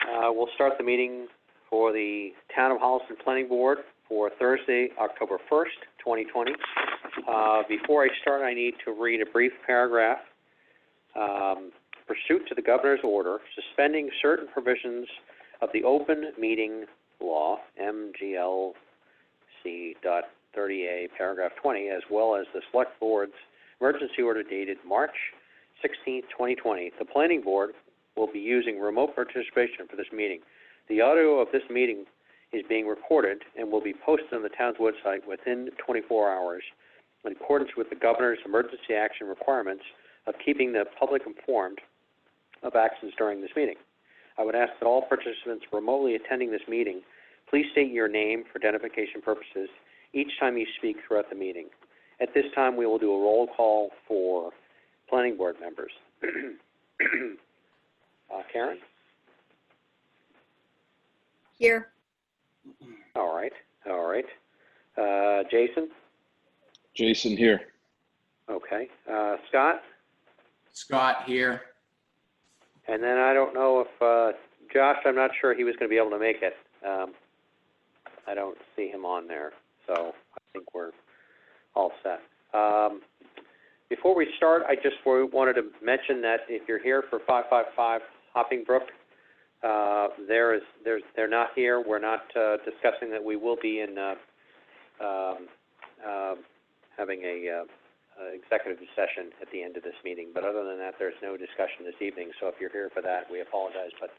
We'll start the meeting for the Town of Holliston Planning Board for Thursday, October 1st, 2020. Before I start, I need to read a brief paragraph. Pursuant to the Governor's order, suspending certain provisions of the Open Meeting Law, MGLC.30A, paragraph 20, as well as the Select Board's emergency order dated March 16, 2020, the Planning Board will be using remote participation for this meeting. The audio of this meeting is being recorded and will be posted on the town's website within 24 hours in accordance with the Governor's emergency action requirements of keeping the public informed of actions during this meeting. I would ask that all participants remotely attending this meeting please state your name for identification purposes each time you speak throughout the meeting. At this time, we will do a roll call for planning board members. Karen? Here. All right. Jason? Jason here. Okay. Scott? Scott here. And then I don't know if Josh, I'm not sure he was going to be able to make it. I don't see him on there, so I think we're all set. Before we start, I just wanted to mention that if you're here for 555 Hopping Brook, they're not here. We're not discussing that. We will be in having a executive session at the end of this meeting. But other than that, there's no discussion this evening. So if you're here for that, we apologize. But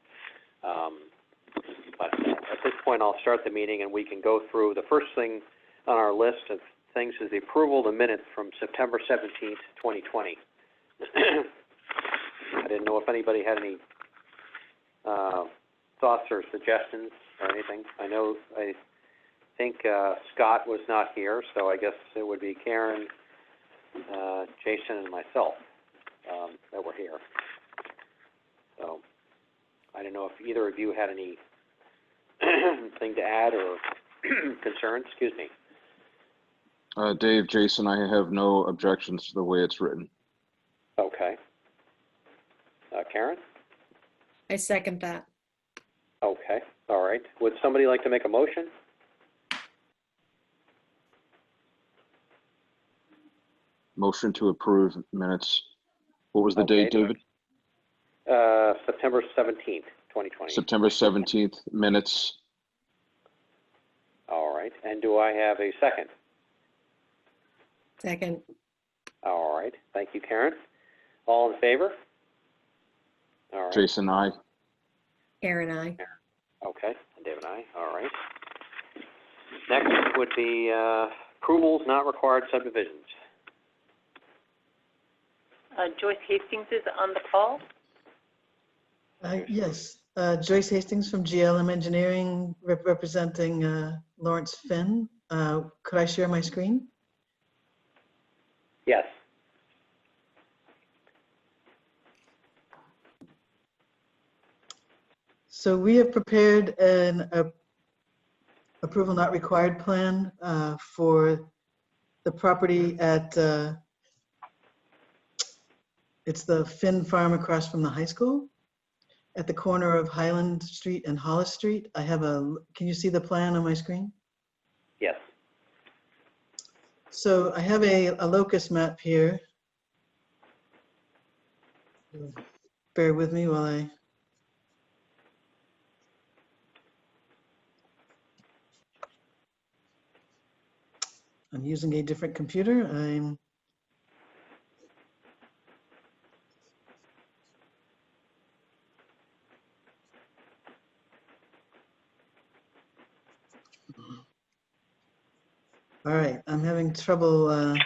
at this point, I'll start the meeting, and we can go through. The first thing on our list of things is the approval of the minutes from September 17th, 2020. I didn't know if anybody had any thoughts or suggestions or anything. I think Scott was not here, so I guess it would be Karen, Jason, and myself that were here. So I don't know if either of you had any thing to add or concerns. Excuse me. Dave, Jason, I have no objections to the way it's written. Okay. Karen? I second that. Okay. All right. Would somebody like to make a motion? Motion to approve minutes. What was the Okay. date, David? September 17th, 2020. September 17th minutes. All right. And do I have a second? Second. All right. Thank you, Karen. All in favor? All right. Jason, aye. Aaron, I. Okay. And Dave and I. All right. Next would be approvals not required subdivisions. Joyce Hastings is on the call. Yes, Joyce Hastings from GLM Engineering, representing Lawrence Finn. Could I share my screen? Yes. So we have prepared an approval not required plan for the property at, it's the Finn Farm across from the high school at the corner of Highland Street and Hollis Street. I have can you see the plan on my screen? Yes. So I have a Locus Map here. Bear with me while I'm using a different computer. All right, I'm having trouble.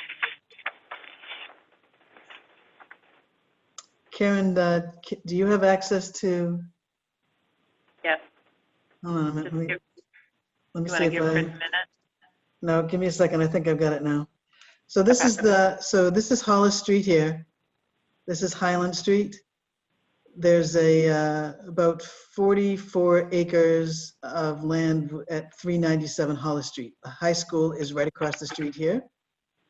Karen, do you have access to? Yes. Hold on a minute. Let me see if give Chris a minute? No, give me a second. I think I've got it now. So this is this is Hollis Street here. This is Highland Street. There's about 44 acres of land at 397 Hollis Street. The high school is right across the street here.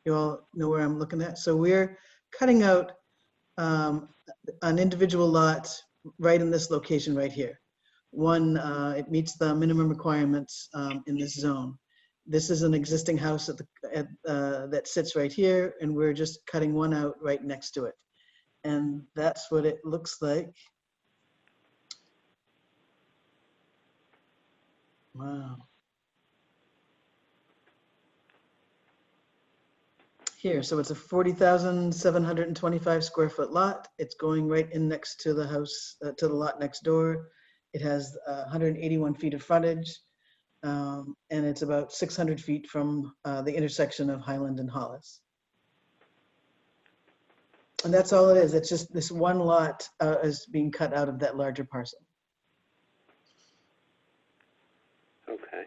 You all know where I'm looking at. So we're cutting out an individual lot right in this location right here. One, it meets the minimum requirements in this zone. This is an existing house that sits right here, and we're just cutting one out right next to it. And that's what it looks like. Wow. Here, so it's a 40,725 square foot lot. It's going right in next to the house, to the lot next door. It has 181 feet of frontage, and it's about 600 feet from the intersection of Highland and Hollis. And that's all it is. It's just this one lot is being cut out of that larger parcel. Okay.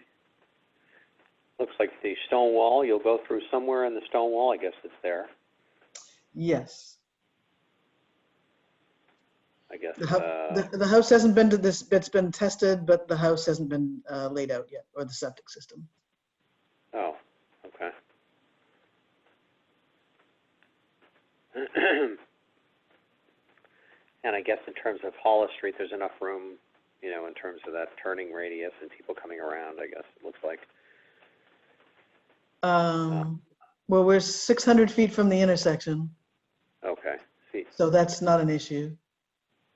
Looks like the stone wall, you'll go through somewhere in the stone wall, I guess it's there. Yes. I guess. The house hasn't been to this, it's been tested, but the house hasn't been laid out yet, or the septic system. Oh, okay. And I guess in terms of Hollis Street, there's enough room, you know, in terms of that turning radius and people coming around, I guess, it looks like. Well, we're 600 feet from the intersection, Okay, see, so that's not an issue.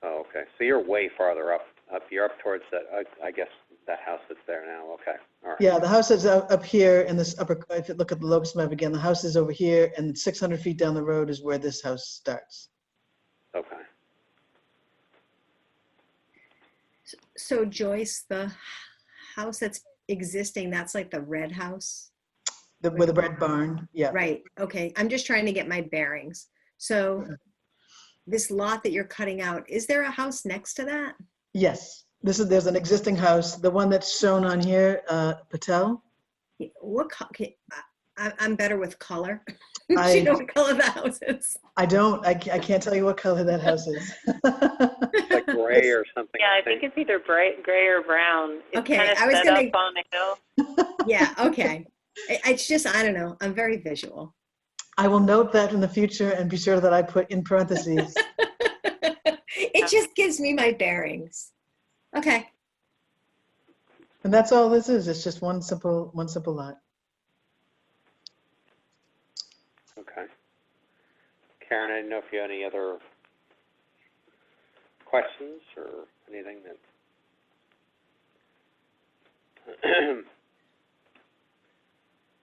oh, okay, so you're way farther up, you're up towards that, I guess, that house that's there now, okay, all right. Yeah, the house is up here in this upper, if you look at the Locus Map again, the house is over here, and 600 feet down the road is where this house starts. Okay, So Joyce, the house that's existing, that's like the red house? With a red barn, yeah. Right, okay. I'm just trying to get my bearings. So this lot that you're cutting out, is there a house next to that? Yes, there's an existing house, the one that's shown on here, Patel. What, I'm better with color. Do I- you know what color the house is? I can't tell you what color that house is. it's like gray or something. Yeah, I think it's either bright gray or brown. It's Okay, kind of I was set gonna- up on a hill. Yeah, okay. It's just, I don't know, I'm very visual. I will note that in the future and be sure that I put in parentheses. It just gives me my bearings. Okay, And that's all this is. It's just one simple lot. Okay. Karen, I didn't know if you had any other questions or anything that.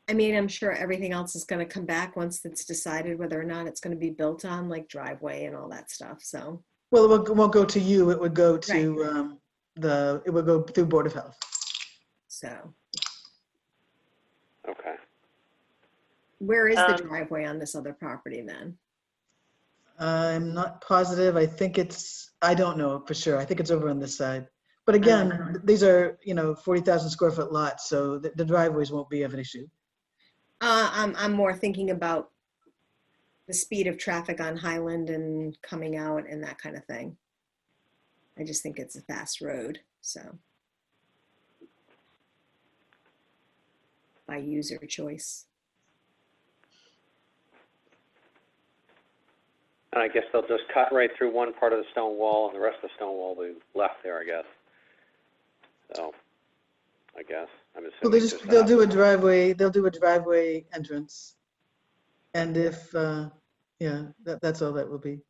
I mean, I'm sure everything else is gonna come back once it's decided whether or not it's gonna be built on, like driveway and all that stuff, so. Well, it won't go to you. It would go to it would go through Board of Health. So, Okay. where is the driveway on this other property then? I'm not positive. I don't know for sure. I think it's over on this side. But again, these are, 40,000 square foot lots, so the driveways won't be of an issue. I'm more thinking about the speed of traffic on Highland and coming out and that kind of thing. I just think it's a fast road, so. By user choice. And I guess they'll just cut right through one part of the stone wall and the rest of the stone wall will be left there, I guess. So, I guess, I'm assuming. Well, they'll do a driveway entrance. And if, that's all that will be.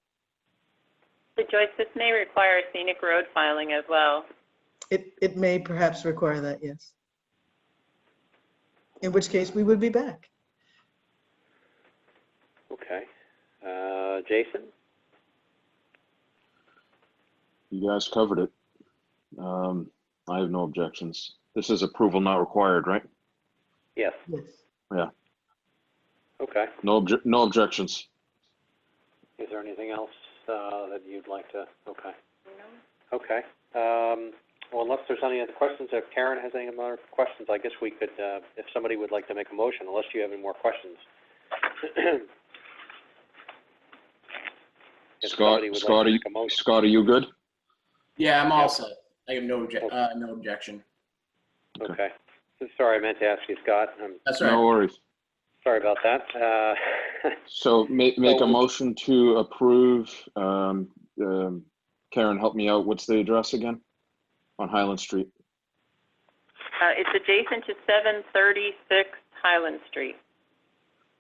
So Joyce, this may require a scenic road filing as well. It may perhaps require that, yes. In which case, we would be back. Okay. Jason? You guys covered it. I have no objections. This is approval not required, right? Yes. Yes. Yeah, Okay. no objections. Is there anything else that you'd like to? Okay. Okay. Well, unless there's any other questions, if Karen has any other questions, I guess we could, if somebody would like to make a motion, unless you have any more questions. If somebody would like to make a motion. Scott, are you good? Yeah, I'm all set. I have no objection. Okay. Sorry, I meant to ask you, Scott. I'm That's all right. No worries. sorry about that. So make a motion to approve. Karen, help me out. What's the address again? on Highland Street. It's adjacent to 736 Highland Street.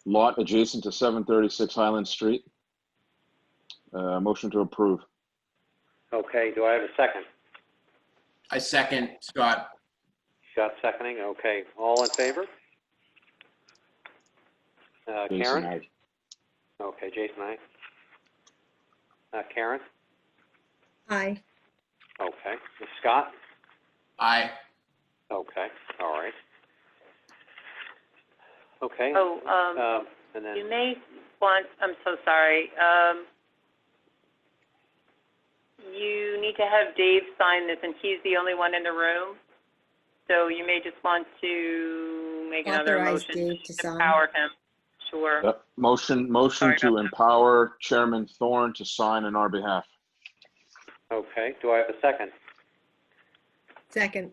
Lot adjacent to 736 Highland Street. Motion to approve. Okay, do I have a second? I second Scott. Scott seconding, okay. All in favor? Jason, Karen? aye. Okay, Jason, aye. Karen? Aye. Okay. Scott? Aye. Okay, all right. Okay. Oh, and then, you may want, I'm so sorry. You need to have Dave sign this, and he's the only one in the room. So you may just want to make another Authorize motion Dave to sign. empower him. Sure. Yep. Motion Sorry to about that. empower Chairman Thorne to sign on our behalf. okay, do I have a second? Second.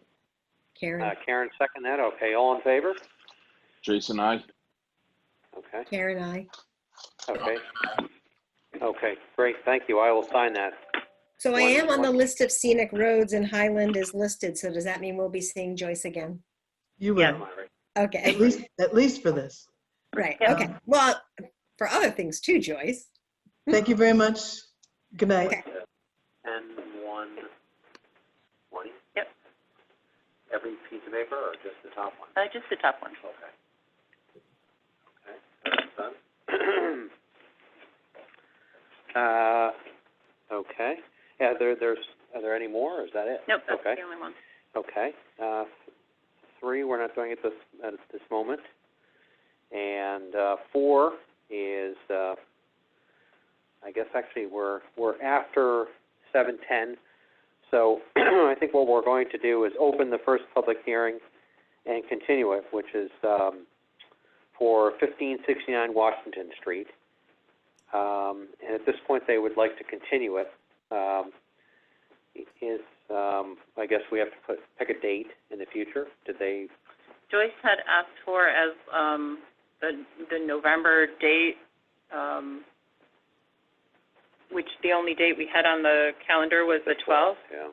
Karen. Karen second that, okay. All in favor? Jason, aye. Okay, Karen, aye. okay. Okay, great, thank you. I will sign that. So I am on the One- list of scenic roads and Highland is listed. So does that mean we'll be seeing Joyce again? You Yes. will, Okay. at least for this. Right. Yeah. Okay. Well, for other things too, Joyce. Thank you very much. Good night. Okay. And 120? Yep. Every piece of paper or just the top one? Just the top one. Okay. Okay, that's done. Okay. Yeah, are there any more, or is that it? Nope, that's Okay. the only one. Okay. 3, we're not doing it at this moment. And 4 is, I guess actually we're after 7:10. So I think what we're going to do is open the first public hearing and continue it, which is for 1569 Washington Street. And at this point, they would like to continue it. I guess we have to pick a date in the future. Did they? Joyce had asked for as the November date, which the only date we had on the calendar was the 12th. Yeah.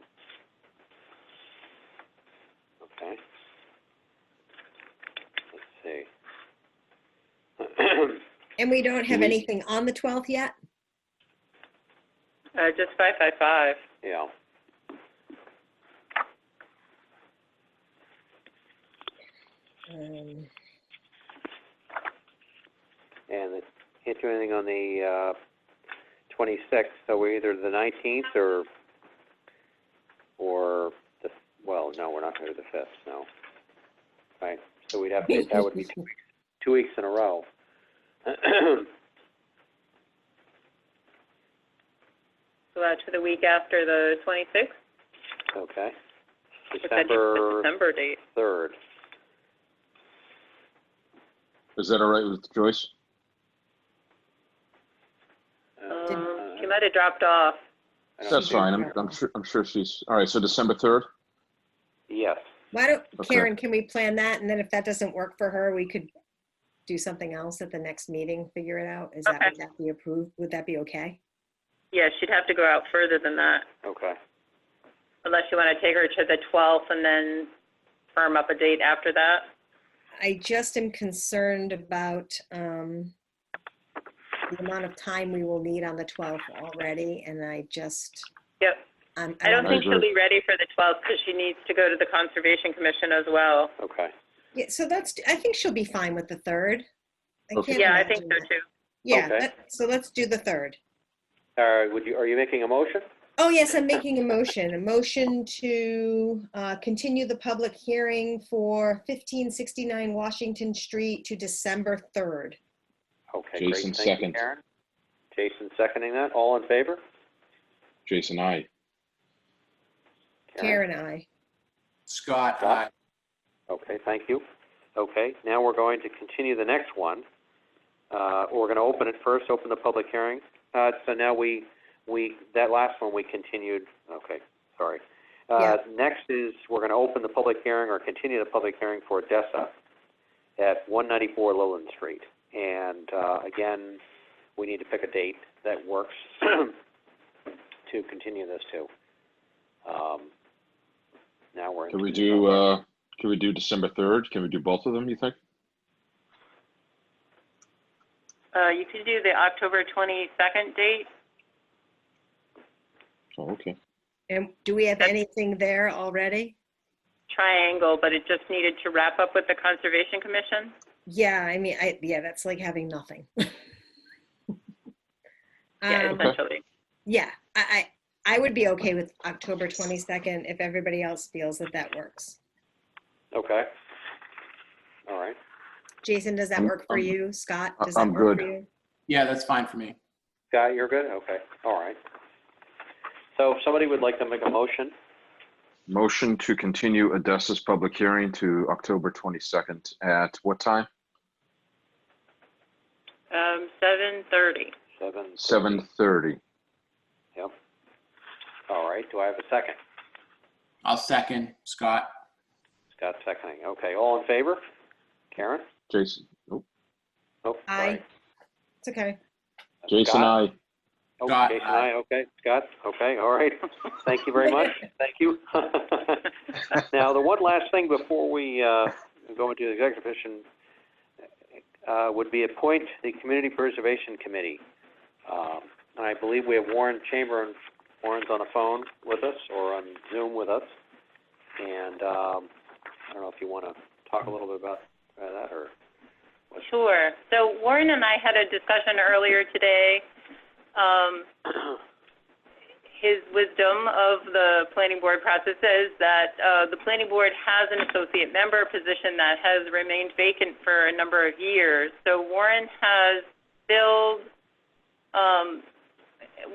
Okay. Let's see. And we don't have anything on the 12th yet? Just 555. Yeah. And it can't do anything on the 26th, so we're either the 19th or the, well, no, we're not going to do the 5th, no. Right, so we'd have to, that would be 2 weeks in a row. So that's for the week after the 26th? Okay. Is that just the December December date? 3rd. Is that all right with Joyce? She might have dropped off. That's fine. I'm sure she's, all right, so December 3rd? Yes. Why don't, Okay. Karen, can we plan that? And then if that doesn't work for her, we could do something else at the next meeting, figure it out. Would that be approved? Would that be okay? Yeah, she'd have to go out further than that, Okay. unless you want to take her to the 12th and then firm up a date after that. I just am concerned about the amount of time we will need on the 12th already, and I just, Yep. I don't think agree. she'll be ready for the 12th because she needs to go to the Conservation Commission as well. Okay. Yeah, so I think she'll be fine with the 3rd. Okay. can't Yeah, I think imagine so that. too. Yeah, Okay. so let's do the 3rd. Are you making a motion? Oh, yes, I'm making a motion to continue the public hearing for 1569 Washington Street to December 3rd. Okay, Jason, great. Thank you, second. Karen. Jason seconding that. All in favor? Jason, aye. Karen, I. Scott, aye. Okay, thank you. Okay, now we're going to continue the next one. We're going to open it first, open the public hearing. So now that last one we continued. Okay, sorry. Yeah. Next is we're going to open the public hearing or continue the public hearing for Odessa at 194 Lowland Street. And again, we need to pick a date that works to continue this to. now we're. Can we into do, November. can we do December 3rd? Can we do both of them, you think? You could do the October 22nd date. Oh, okay. And do we have anything there already? Triangle, but it just needed to wrap up with the Conservation Commission. Yeah, I mean, yeah, that's like having nothing. Yeah, Um, essentially. yeah, I would be okay with October 22nd if everybody else feels that that works. Okay. All right. Jason, does that work for you? Scott, does that I'm work good. for you? Yeah, that's fine for me. Scott, you're good? Okay. All right. So if somebody would like to make a motion, Motion to continue Odessa's public hearing to October 22nd at what time? 7:30. 7:30. Yep. All right. Do I have a second? I'll second, Scott. Scott seconding. Okay. All in favor? Karen? Jason, oh, Oh, Aye. sorry. It's okay. Jason, Scott? aye. Oh, Scott, Jason, aye. aye. Okay. Scott? Okay. All right. Thank you very much. Thank you. Now, the one last thing before we go into the executive session would be appoint the Community Preservation Committee. And I believe we have Warren Chamberlain. Warren's on the phone with us or on Zoom with us. And I don't know if you want to talk a little bit about that or. Sure. So Warren and I had a discussion earlier today. His wisdom of the planning board process is that the planning board has an associate member position that has remained vacant for a number of years. So Warren has filled,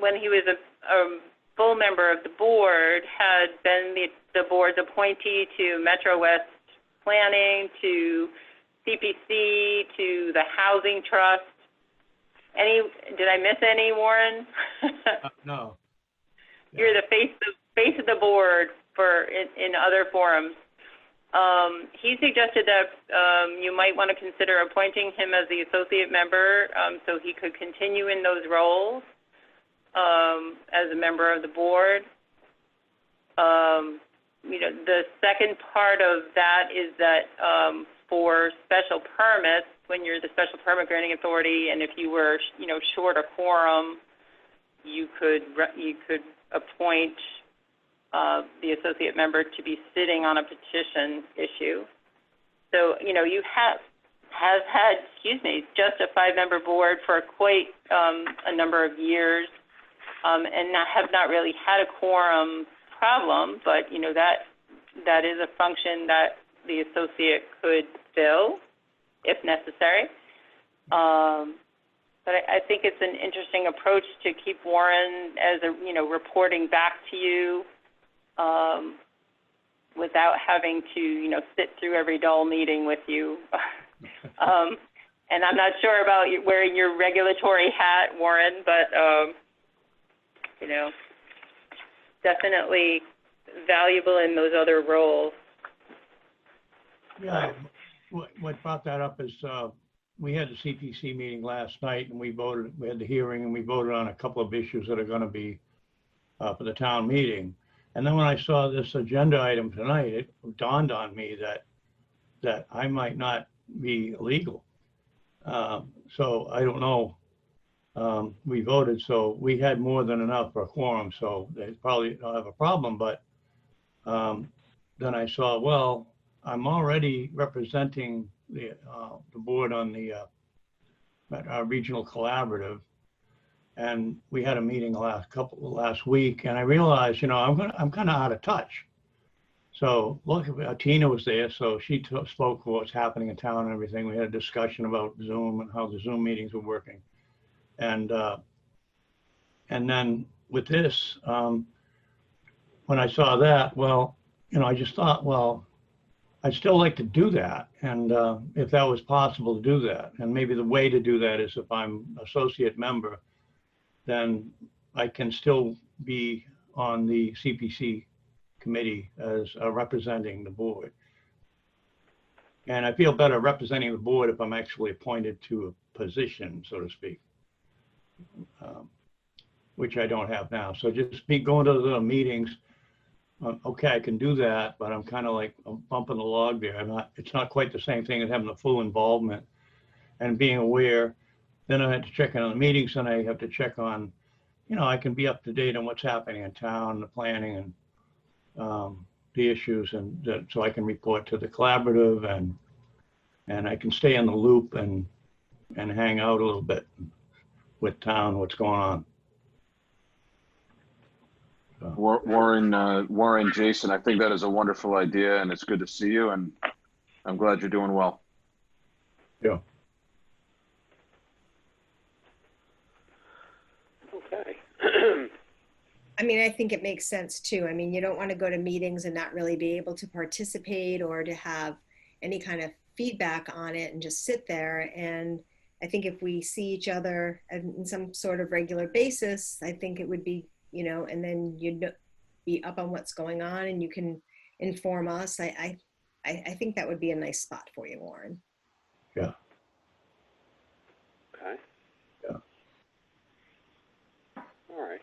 when he was a full member of the board, had been the board's appointee to Metro West Planning, to CPC, to the Housing Trust. Did I miss any, Warren? No. You're the face of the board in other forums. He suggested that you might want to consider appointing him as the associate member so he could continue in those roles as a member of the board. The second part of that is that for special permits, when you're the special permit granting authority, and if you were, short a quorum, you could appoint the associate member to be sitting on a petition issue. So, you have had, just a 5-member board for quite a number of years, and have not really had a quorum problem, but, that is a function that the associate could fill if necessary. But I think it's an interesting approach to keep Warren as reporting back to you without having to, sit through every dull meeting with you. And I'm not sure about wearing your regulatory hat, Warren, but, definitely valuable in those other roles. Yeah, what brought that up is we had the CPC meeting last night and we had the hearing and we voted on a couple of issues that are going to be for the town meeting. And then when I saw this agenda item tonight, it dawned on me that I might not be legal. So I don't know. We voted, so we had more than enough for a quorum, so they probably don't have a problem. But then I saw, well, I'm already representing the board on the regional collaborative, and we had a meeting last week, and I realized, I'm kind of out of touch. So look, Tina was there, so she spoke of what's happening in town and everything. We had a discussion about Zoom and how the Zoom meetings were working, and then with this, when I saw that, well, I just thought, well, I'd still like to do that. And if that was possible to do that, and maybe the way to do that is if I'm associate member, then I can still be on the CPC committee as representing the board. And I feel better representing the board if I'm actually appointed to a position, so to speak, which I don't have now. So just me going to the meetings, okay, I can do that, but I'm kind of like, I'm bumping the log there. It's not quite the same thing as having the full involvement and being aware. Then I had to check in on the meetings, and I have to check on, I can be up to date on what's happening in town, the planning and the issues, and so I can report to the collaborative, and I can stay in the loop and hang out a little bit with town, what's going on. Warren, Jason, I think that is a wonderful idea, and it's good to see you, and I'm glad you're doing well. Yeah. Okay. I mean, I think it makes sense too. I mean, you don't want to go to meetings and not really be able to participate or to have any kind of feedback on it and just sit there. And I think if we see each other in some sort of regular basis, I think it would be, and then you'd be up on what's going on and you can inform us. I think that would be a nice spot for you, Warren. Yeah. Okay. Yeah. All right.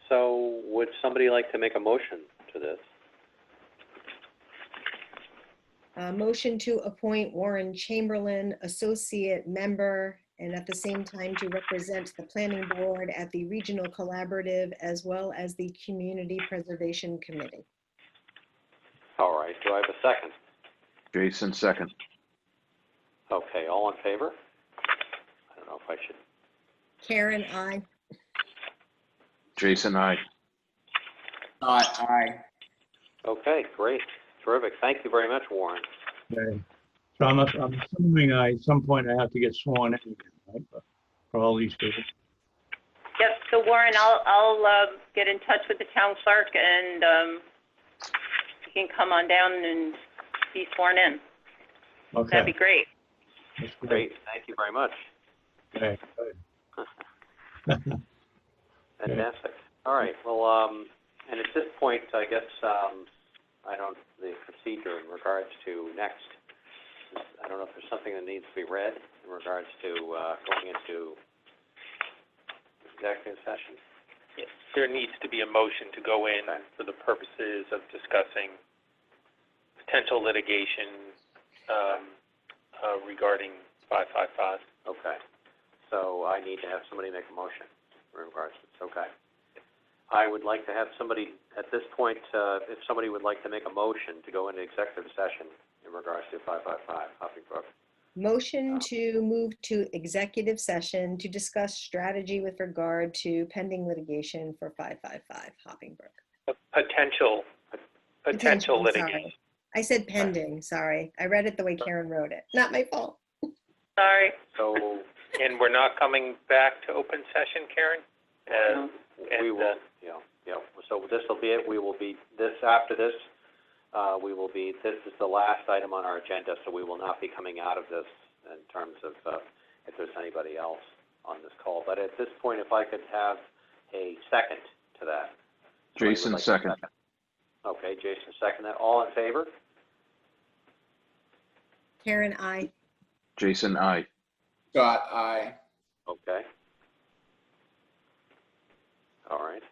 So would somebody like to make a motion to this? Motion to appoint Warren Chamberlain, associate member, and at the same time to represent the planning board at the regional collaborative as well as the community preservation committee. All right. Do I have a second? Jason, second. Okay. All in favor? I don't know if I should. Karen, I. Jason, aye. Aye. Okay. Great. Terrific. Thank you very much, Warren. Okay. So I'm assuming at some point I have to get sworn in, right, for all these people. Yep, so Warren, I'll get in touch with the town clerk and you can come on down and be sworn in. Okay. That'd be great. That's Great. Thank you very much. Okay. Good. Fantastic. All right. Well, and at this point, I guess the procedure in regards to next, I don't know if there's something that needs to be read in regards to going into executive session. Yes, there needs to be a motion to go in for the purposes of discussing potential litigation regarding 555. Okay. So I need to have somebody make a motion in regards to this. Okay. I would like to have somebody, at this point, if somebody would like to make a motion to go into executive session in regards to 555 Hopping Brook. Motion to move to executive session to discuss strategy with regard to pending litigation for 555 Hopping Brook. Potential Potential, litigation. sorry. I said pending, sorry. I read it the way Karen wrote it. Not my fault. Sorry. So And we're not coming back to open session, Karen? we will, so this will be it. We will be, after this, this is the last item on our agenda, so we will not be coming out of this in terms of if there's anybody else on this call. But at this point, if I could have a second to that. Jason, second. Okay, Jason, second that. All in favor? Karen, I. Jason, aye. Scott, aye. Okay. All right.